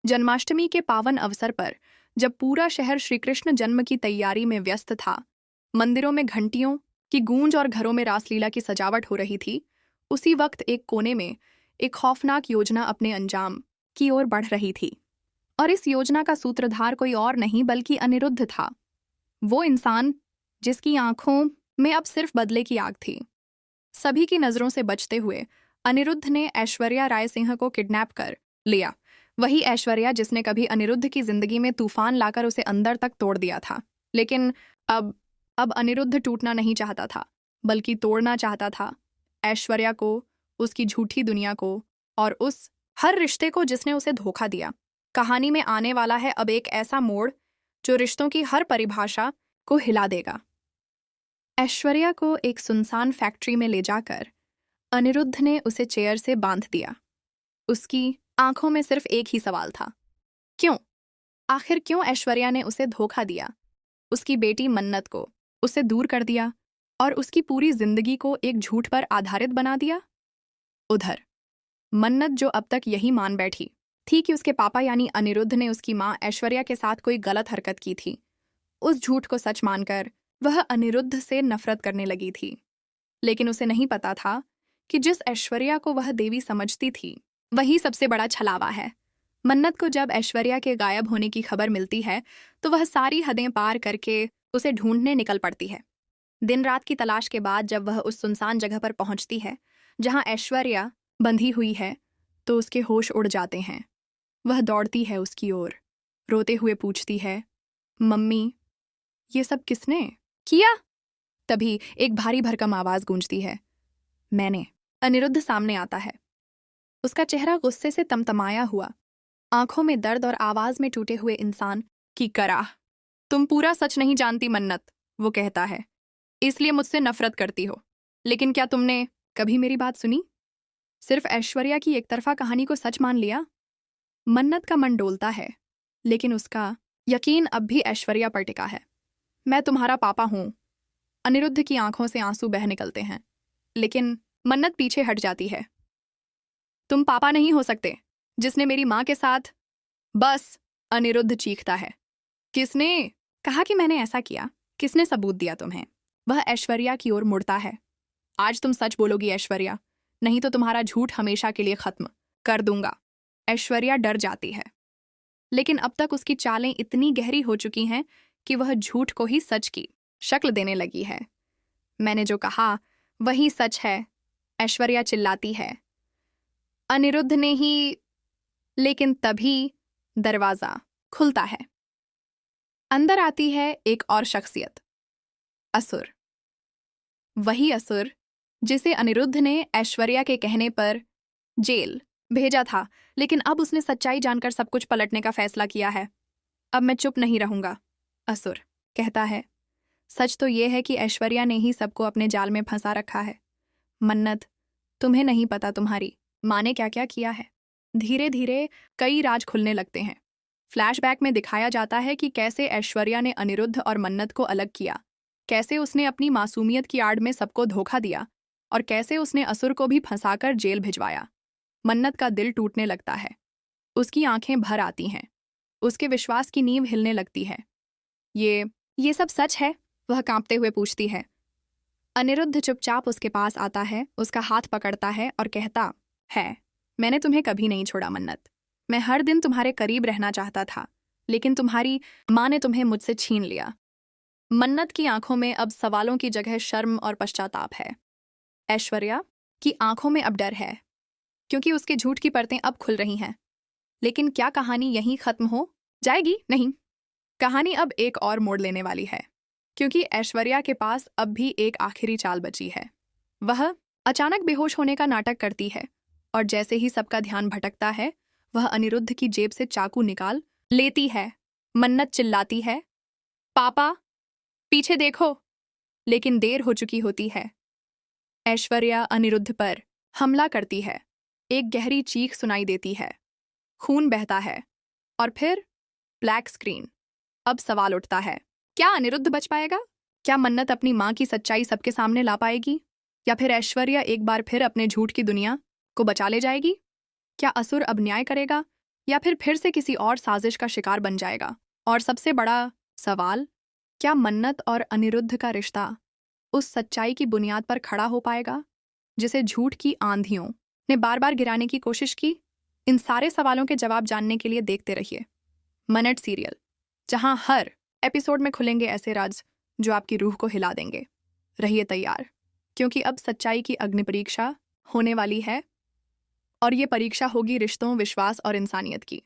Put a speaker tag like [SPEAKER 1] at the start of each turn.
[SPEAKER 1] जन्माष्टमी के पावन अवसर पर जब पूरा शहर श्री कृष्ण जन्म की तैयारी में व्यस्त था, मंदिरों में घंटियों की गूंज और घरों में रासलीला की सजावट हो रही थी, उसी वक्त एक कोने में एक खौफनाक योजना अपने अंजाम की ओर बढ़ रही थी। और इस योजना का सूत्रधार कोई और नहीं बल्कि अनिरुद्ध था। वो इंसान जिसकी आंखों में अब सिर्फ बदले की आग थी। सभी की नजरों से बचते हुए अनिरुद्ध ने ऐश्वर्या राय सिंह को किडनैप कर लिया। वही ऐश्वर्या जिसने कभी अनिरुद्ध की जिंदगी में तूफान लाकर उसे अंदर तक तोड़ दिया था। लेकिन अब अनिरुद्ध टूटना नहीं चाहता था, बल्कि तोड़ना चाहता था ऐश्वर्या को, उसकी झूठी दुनिया को और उस हर रिश्ते को जिसने उसे धोखा दिया। कहानी में आने वाला है अब एक ऐसा मोड़ जो रिश्तों की हर परिभाषा को हिला देगा। ऐश्वर्या को एक सुनसान फैक्ट्री में ले जाकर अनिरुद्ध ने उसे चेयर से बांध दिया। उसकी आंखों में सिर्फ एक ही सवाल था, क्यों? आखिर क्यों ऐश्वर्या ने उसे धोखा दिया, उसकी बेटी मन्नत को उससे दूर कर दिया और उसकी पूरी जिंदगी को एक झूठ पर आधारित बना दिया? उधर मन्नत, जो अब तक यही मान बैठी थी कि उसके पापा यानी अनिरुद्ध ने उसकी मां ऐश्वर्या के साथ कोई गलत हरकत की थी, उस झूठ को सच मानकर वह अनिरुद्ध से नफरत करने लगी थी। लेकिन उसे नहीं पता था कि जिस ऐश्वर्या को वह देवी समझती थी, वही सबसे बड़ा छलावा है। मन्नत को जब ऐश्वर्या के गायब होने की खबर मिलती है तो वह सारी हदें पार करके उसे ढूंढने निकल पड़ती है। दिन रात की तलाश के बाद जब वह उस सुनसान जगह पर पहुंचती है जहां ऐश्वर्या बंधी हुई है, तो उसके होश उड़ जाते हैं। वह दौड़ती है उसकी ओर, रोते हुए पूछती है, मम्मी, ये सब किसने किया? तभी एक भारी भरकम आवाज गूंजती है, मैंने। अनिरुद्ध सामने आता है, उसका चेहरा गुस्से से तमतमाया हुआ, आंखों में दर्द और आवाज में टूटे हुए इंसान की कराह। तुम पूरा सच नहीं जानती मन्नत, वो कहता है, इसलिए मुझसे नफरत करती हो। लेकिन क्या तुमने कभी मेरी बात सुनी? सिर्फ ऐश्वर्या की एकतरफा कहानी को सच मान लिया? मन्नत का मन डोलता है, लेकिन उसका यकीन अब भी ऐश्वर्या पर टिका है। मैं तुम्हारा पापा हूं। अनिरुद्ध की आंखों से आंसू बह निकलते हैं, लेकिन मन्नत पीछे हट जाती है। तुम पापा नहीं हो सकते जिसने मेरी मां के साथ। बस, अनिरुद्ध चीखता है। किसने कहा कि मैंने ऐसा किया? किसने सबूत दिया तुम्हें? वह ऐश्वर्या की ओर मुड़ता है। आज तुम सच बोलोगी ऐश्वर्या, नहीं तो तुम्हारा झूठ हमेशा के लिए खत्म कर दूंगा। ऐश्वर्या डर जाती है, लेकिन अब तक उसकी चालें इतनी गहरी हो चुकी हैं कि वह झूठ को ही सच की शक्ल देने लगी है। मैंने जो कहा वही सच है, ऐश्वर्या चिल्लाती है। अनिरुद्ध ने ही। लेकिन तभी दरवाजा खुलता है। अंदर आती है एक और शख्सियत, असुर। वही असुर जिसे अनिरुद्ध ने ऐश्वर्या के कहने पर जेल भेजा था, लेकिन अब उसने सच्चाई जानकर सब कुछ पलटने का फैसला किया है। अब मैं चुप नहीं रहूंगा, असुर कहता है। सच तो यह है कि ऐश्वर्या ने ही सबको अपने जाल में फंसा रखा है। मन्नत, तुम्हें नहीं पता तुम्हारी माँ ने क्या क्या किया है। धीरे धीरे कई राज खुलने लगते हैं। फ्लैशबैक में दिखाया जाता है कि कैसे ऐश्वर्या ने अनिरुद्ध और मन्नत को अलग किया, कैसे उसने अपनी मासूमियत की आड़ में सबको धोखा दिया और कैसे उसने असुर को भी फंसाकर जेल भिजवाया। मन्नत का दिल टूटने लगता है, उसकी आंखें भर आती हैं, उसके विश्वास की नींव हिलने लगती है। ये सब सच है? वह कांपते हुए पूछती है। अनिरुद्ध चुपचाप उसके पास आता है, उसका हाथ पकड़ता है और कहता है, मैंने तुम्हें कभी नहीं छोड़ा मन्नत। मैं हर दिन तुम्हारे करीब रहना चाहता था, लेकिन तुम्हारी माँ ने तुम्हें मुझसे छीन लिया। मन्नत की आंखों में अब सवालों की जगह शर्म और पश्चाताप है। ऐश्वर्या की आंखों में अब डर है, क्योंकि उसके झूठ की परतें अब खुल रही हैं। लेकिन क्या कहानी यहीं खत्म हो जाएगी? नहीं, कहानी अब एक और मोड़ लेने वाली है, क्योंकि ऐश्वर्या के पास अब भी एक आखिरी चाल बची है। वह अचानक बेहोश होने का नाटक करती है, और जैसे ही सबका ध्यान भटकता है, वह अनिरुद्ध की जेब से चाकू निकाल लेती है। मन्नत चिल्लाती है, पापा, पीछे देखो। लेकिन देर हो चुकी होती है। ऐश्वर्या अनिरुद्ध पर हमला करती है। एक गहरी चीख सुनाई देती है, खून बहता है, और फिर ब्लैक स्क्रीन। अब सवाल उठता है, क्या अनिरुद्ध बच पाएगा? क्या मन्नत अपनी माँ की सच्चाई सबके सामने ला पाएगी? या फिर ऐश्वर्या एक बार फिर अपने झूठ की दुनिया को बचा ले जाएगी? क्या असुर अब न्याय करेगा या फिर से किसी और साजिश का शिकार बन जाएगा? और सबसे बड़ा सवाल, क्या मन्नत और अनिरुद्ध का रिश्ता उस सच्चाई की बुनियाद पर खड़ा हो पाएगा जिसे झूठ की आंधियों ने बार बार गिराने की कोशिश की? इन सारे सवालों के जवाब जानने के लिए देखते रहिए मिनट सीरियल, जहां हर एपिसोड में खुलेंगे ऐसे राज जो आपकी रूह को हिला देंगे। रहिए तैयार, क्योंकि अब सच्चाई की अग्नि परीक्षा होने वाली है, और ये परीक्षा होगी रिश्तों, विश्वास और इंसानियत की।